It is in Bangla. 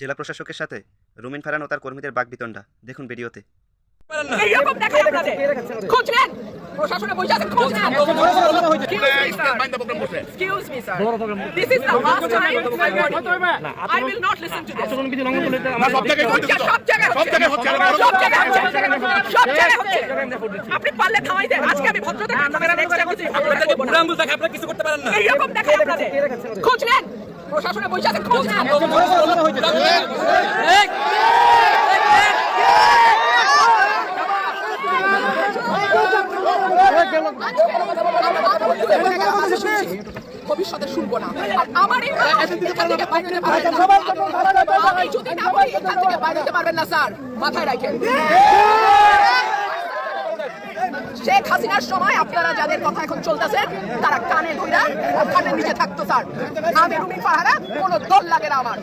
জেলা প্রশাসকের সাথে রুমিন ফারহান ও তার কর্মীদের বাকবিতণ্ডা দেখুন ভিডিওতে। এইরকম দেখায় আপনাদের খোঁজ নেন, প্রশাসনে বসে আছে, খোঁজ নেন। Excuse me, sir. This is the last time I will not listen to this. সব জায়গায় হচ্ছে। আপনি পারলে থামাই দেন। আজকে আমি ভদ্রতা কিছু করতে পারেন না। এইরকম দেখায় আপনাদের খোঁজ নেন, প্রশাসনে বসে আছে, খোঁজ নেন। ভবিষ্যতে শুনবো না। আর আমার এই এখান থেকে বাইরে যেতে পারবেন না। আমি যদি না বলি এখান থেকে বাইরে যেতে পারবেন না স্যার, মাথায় রাখেন। শেখ হাসিনার সময় আপনারা যাদের কথা এখন চলতেছেন তারা কানে ধইরা খাটের নিচে থাকতো স্যার। আমি রুমিন ফারহানা, কোনো দল লাগে না আমার।